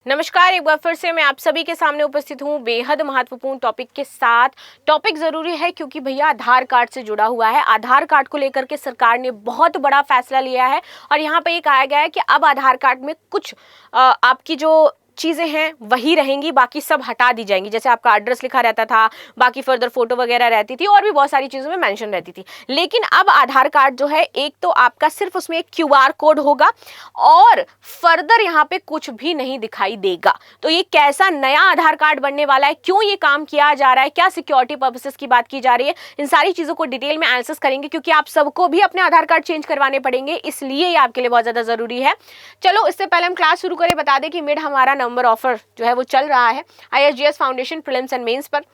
नमस्कार, एक बार फिर से मैं आप सभी के सामने उपस्थित हूँ बेहद महत्वपूर्ण टॉपिक के साथ। टॉपिक ज़रूरी है क्योंकि भैया आधार कार्ड से जुड़ा हुआ है। आधार कार्ड को लेकर के सरकार ने बहुत बड़ा फैसला लिया है और यहाँ पे ये कहा गया है कि अब आधार कार्ड में कुछ आपकी जो चीज़ें हैं वही रहेंगी, बाकी सब हटा दी जाएंगी। जैसे आपका एड्रेस लिखा रहता था, बाकी फर्दर फोटो वगैरह रहती थी और भी बहुत सारी चीज़ों में मेंशन रहती थी। लेकिन अब आधार कार्ड जो है, एक तो आपका सिर्फ उसमें एक क्यूआर कोड होगा और फर्दर यहाँ पे कुछ भी नहीं दिखाई देगा। तो ये कैसा नया आधार कार्ड बनने वाला है, क्यों ये काम किया जा रहा है, क्या सिक्योरिटी पर्पसेस की बात की जा रही है, इन सारी चीज़ों को डिटेल में एनालिसिस करेंगे क्योंकि आप सबको भी अपने आधार कार्ड चेंज करवाने पड़ेंगे, इसलिए ये आपके लिए बहुत ज़्यादा ज़रूरी है। चलो इससे पहले हम क्लास शुरू करें, बता दें कि मिड हमारा नंबर ऑफर जो है वो चल रहा है ISGS foundation prelims and mains पर।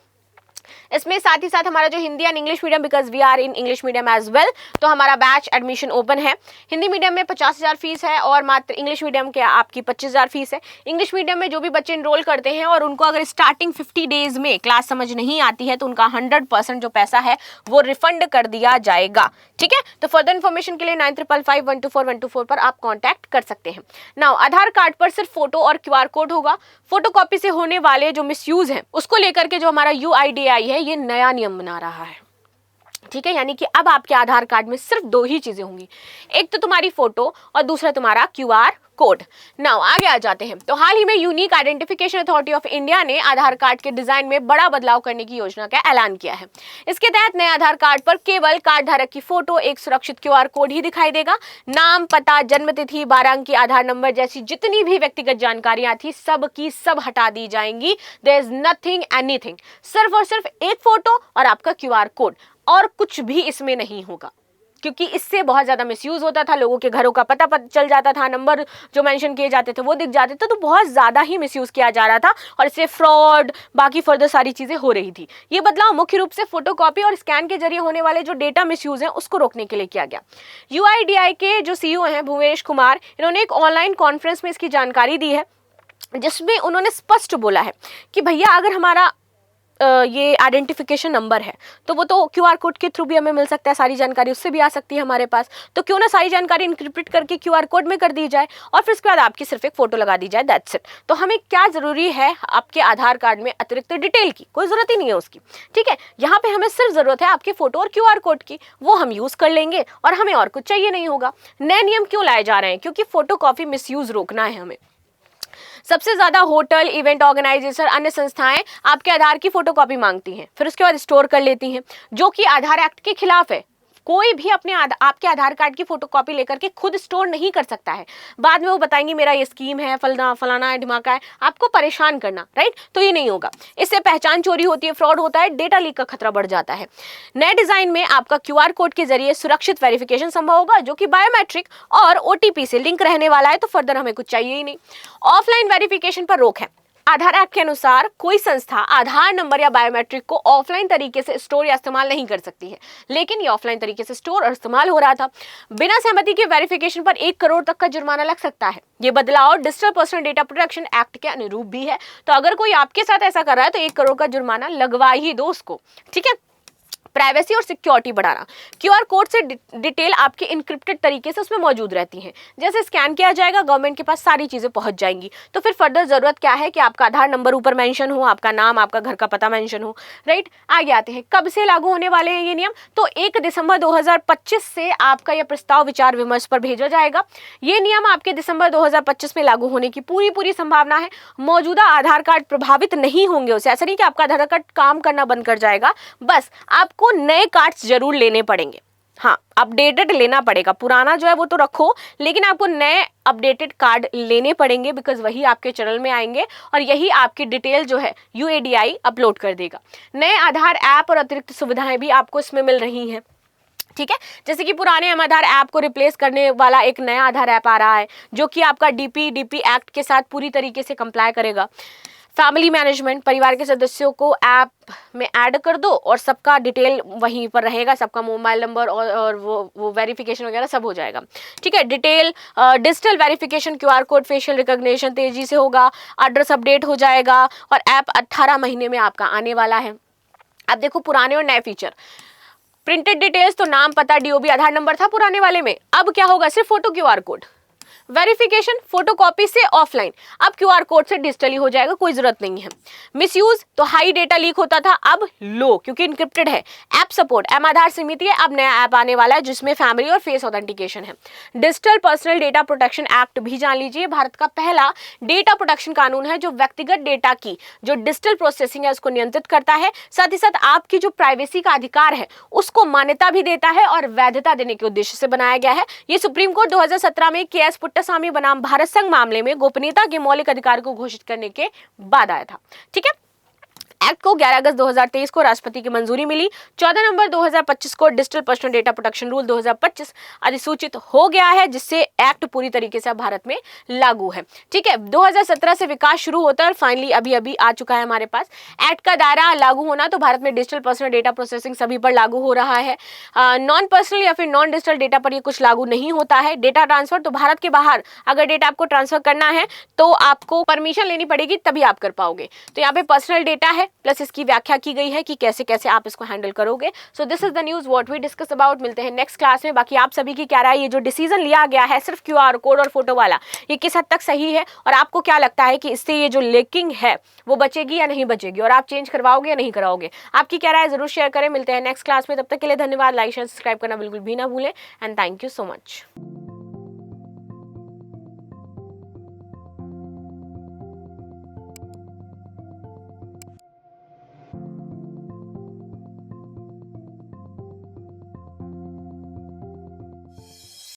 इसमें साथ ही साथ हमारा जो Hindi and English medium, because we are in English medium as well, तो हमारा बैच एडमिशन ओपन है। हिंदी मीडियम में 50,000 फीस है और मात्र इंग्लिश मीडियम के आपकी 25,000 फीस है। इंग्लिश मीडियम में जो भी बच्चे इनरोल करते हैं और उनको अगर स्टार्टिंग 50 डेज में क्लास समझ नहीं आती है तो उनका 100% जो पैसा है वो रिफंड कर दिया जाएगा। ठीक है, तो फर्दर इन्फॉर्मेशन के लिए 9555124124 पर आप कॉन्टैक्ट कर सकते हैं। नाउ आधार कार्ड पर सिर्फ फोटो और क्यूआर कोड होगा। फोटोकॉपी से होने वाले जो मिसयूज है उसको लेकर के जो हमारा UIDAI है ये नया नियम बना रहा है। ठीक है, यानी कि अब आपके आधार कार्ड में सिर्फ दो ही चीजें होंगी, एक तो तुम्हारी फोटो और दूसरा तुम्हारा क्यूआर कोड। नाउ आगे आ जाते हैं। तो हाल ही में unique identification authority of India ने आधार कार्ड के डिजाइन में बड़ा बदलाव करने की योजना का ऐलान किया है। इसके तहत नए आधार कार्ड पर केवल कार्ड धारक की फोटो, एक सुरक्षित क्यूआर कोड ही दिखाई देगा। नाम, पता, जन्म तिथि, 12 अंक की आधार नंबर जैसी जितनी भी व्यक्तिगत जानकारियां थी सब की सब हटा दी जाएंगी। देयर इज नथिंग एनीथिंग, सिर्फ और सिर्फ एक फोटो और आपका क्यूआर कोड, और कुछ भी इसमें नहीं होगा। क्योंकि इससे बहुत ज़्यादा मिसयूज होता था, लोगों के घरों का पता चल जाता था, नंबर जो मेंशन किए जाते थे वो दिख जाते थे, तो बहुत ज़्यादा ही मिसयूज किया जा रहा था और इससे फ्रॉड, बाकी फर्दर सारी चीज़ें हो रही थी। ये बदलाव मुख्य रूप से फोटोकॉपी और स्कैन के जरिए होने वाले जो डेटा मिसयूज हैं उसको रोकने के लिए किया गया। UIDAI के जो CEO हैं भुवनेश कुमार, इन्होंने एक ऑनलाइन कॉन्फ्रेंस में इसकी जानकारी दी है, जिसमें उन्होंने स्पष्ट बोला है कि भैया अगर हमारा ये आइडेंटिफिकेशन नंबर है तो वो तो क्यूआर कोड के थ्रू भी हमें मिल सकता है, सारी जानकारी उससे भी आ सकती है हमारे पास, तो क्यों ना सारी जानकारी इंक्रिप्ट करके क्यूआर कोड में कर दी जाए और फिर उसके बाद आपकी सिर्फ एक फोटो लगा दी जाए, दैट्स इट। तो हमें क्या जरूरी है आपके आधार कार्ड में अतिरिक्त डिटेल की, कोई जरूरत ही नहीं है उसकी। ठीक है, यहाँ पे हमें सिर्फ जरूरत है आपके फोटो और क्यूआर कोड की, वो हम यूज कर लेंगे और हमें और कुछ चाहिए नहीं होगा। नए नियम क्यों लाए जा रहे हैं? क्योंकि फोटोकॉपी मिसयूज रोकना है हमें। सबसे ज्यादा होटल, इवेंट ऑर्गेनाइजेशन, अन्य संस्थाएं आपके आधार की फोटोकॉपी मांगती हैं, फिर उसके बाद स्टोर कर लेती हैं, जो कि आधार एक्ट के खिलाफ है। कोई भी अपने आपके आधार कार्ड की फोटोकॉपी लेकर के खुद स्टोर नहीं कर सकता है। बाद में वो बताएंगे मेरा ये स्कीम है, फलाना है, ढिमाका है, आपको परेशान करना, राइट? तो ये नहीं होगा। इससे पहचान चोरी होती है, फ्रॉड होता है, डेटा लीक का खतरा बढ़ जाता है। नए डिजाइन में आपका क्यूआर कोड के जरिए सुरक्षित वेरिफिकेशन संभव होगा, जो कि बायोमेट्रिक और OTP से लिंक रहने वाला है, तो फर्दर हमें कुछ चाहिए ही नहीं। ऑफलाइन वेरिफिकेशन पर रोक है। आधार एक्ट के अनुसार कोई संस्था आधार नंबर या बायोमेट्रिक को ऑफलाइन तरीके से स्टोर या इस्तेमाल नहीं कर सकती है, लेकिन ये ऑफलाइन तरीके से स्टोर और इस्तेमाल हो रहा था। बिना सहमति के वेरिफिकेशन पर 1 करोड़ तक का जुर्माना लग सकता है। ये बदलाव digital personal data protection act के अनुरूप भी है, तो अगर कोई आपके साथ ऐसा कर रहा है तो 1 करोड़ का जुर्माना लगवा ही दो उसको। ठीक है, प्राइवेसी और सिक्योरिटी बढ़ाना। क्यूआर कोड से डिटेल आपके इनक्रिप्टेड तरीके से उसमें मौजूद रहती हैं। जैसे स्कैन किया जाएगा, गवर्नमेंट के पास सारी चीजें पहुंच जाएंगी। तो फिर फर्दर जरूरत क्या है कि आपका आधार नंबर ऊपर मेंशन हो, आपका नाम, आपका घर का पता मेंशन हो, राइट? आगे आते हैं, कब से लागू होने वाले हैं ये नियम? तो 1 दिसंबर 2025 से आपका यह प्रस्ताव विचार विमर्श पर भेजा जाएगा। ये नियम आपके दिसंबर 2025 में लागू होने की पूरी संभावना है। मौजूदा आधार कार्ड प्रभावित नहीं होंगे उससे। ऐसा नहीं कि आपका आधार कार्ड काम करना बंद कर जाएगा, बस आपको नए कार्ड्स जरूर लेने पड़ेंगे। हाँ, अपडेटेड लेना पड़ेगा, पुराना जो है वो तो रखो, लेकिन आपको नए अपडेटेड कार्ड लेने पड़ेंगे, बिकॉज वही आपके चैनल में आएंगे और यही आपकी डिटेल जो है UIDAI अपलोड कर देगा। नए आधार ऐप और अतिरिक्त सुविधाएं भी आपको इसमें मिल रही हैं। ठीक है, जैसे कि पुराने आधार ऐप को रिप्लेस करने वाला एक नया आधार ऐप आ रहा है, जो कि आपका DP एक्ट के साथ पूरी तरीके से कंप्लाई करेगा। फैमिली मैनेजमेंट, परिवार के सदस्यों को ऐप में ऐड कर दो और सबका डिटेल वहीं पर रहेगा, सबका मोबाइल नंबर और वो वेरिफिकेशन वगैरह सब हो जाएगा। ठीक है, digital verification, QR code, facial recognition तेजी से होगा, एड्रेस अपडेट हो जाएगा और ऐप 18 महीने में आपका आने वाला है। अब देखो पुराने और नए फीचर। प्रिंटेड डिटेल्स तो नाम, पता, DOB, आधार नंबर था पुराने वाले में, अब क्या होगा? सिर्फ photo, QR code. Verification photocopy से ऑफलाइन, अब क्यूआर कोड से डिजिटली हो जाएगा, कोई जरूरत नहीं है। मिसयूज तो हाई डेटा लीक होता था, अब लो क्योंकि इंक्रिप्टेड है। ऐप सपोर्ट, एम आधार सीमित है, अब नया ऐप आने वाला है जिसमें फैमिली और फेस ऑथेंटिकेशन है। Digital personal data protection act भी जान लीजिए, भारत का पहला डेटा प्रोटेक्शन कानून है जो व्यक्तिगत डेटा की जो डिजिटल प्रोसेसिंग है उसको नियंत्रित करता है, साथ ही साथ आपकी जो प्राइवेसी का अधिकार है उसको मान्यता भी देता है और वैधता देने के उद्देश्य से बनाया गया है। ये सुप्रीम कोर्ट 2017 में केएस पुट्टासामी बनाम भारत संघ मामले में गोपनीयता के मौलिक अधिकार को घोषित करने के बाद आया था। ठीक है, एक्ट को 11 अगस्त 2023 को राष्ट्रपति की मंजूरी मिली। 14 नवंबर 2025 को digital personal data protection rule 2025 अधिसूचित हो गया है, जिससे एक्ट पूरी तरीके से भारत में लागू है। ठीक है, 2017 से विकास शुरू होता है और फाइनली अभी आ चुका है हमारे पास। एक्ट का दायरा लागू होना तो भारत में डिजिटल पर्सनल डेटा प्रोसेसिंग सभी पर लागू हो रहा है। नॉन पर्सनल या फिर नॉन डिजिटल डेटा पर ये कुछ लागू नहीं होता है। डेटा ट्रांसफर तो भारत के बाहर अगर डेटा आपको ट्रांसफर करना है तो आपको परमिशन लेनी पड़ेगी, तभी आप कर पाओगे। तो यहाँ पे पर्सनल डेटा है प्लस इसकी व्याख्या की गई है कि कैसे कैसे आप इसको हैंडल करोगे। So this is the news what we discuss about. मिलते हैं नेक्स्ट क्लास में। बाकी आप सभी की क्या राय, ये जो डिसीजन लिया गया है सिर्फ क्यूआर कोड और फोटो वाला, ये किस हद तक सही है और आपको क्या लगता है कि इससे ये जो लीकिंग है वो बचेगी या नहीं बचेगी, और आप चेंज करवाओगे या नहीं कराओगे? आपकी क्या राय जरूर शेयर करें। मिलते हैं नेक्स्ट क्लास में, तब तक के लिए धन्यवाद। लाइक शेयर सब्सक्राइब करना बिल्कुल भी ना भूलें and thank you so much.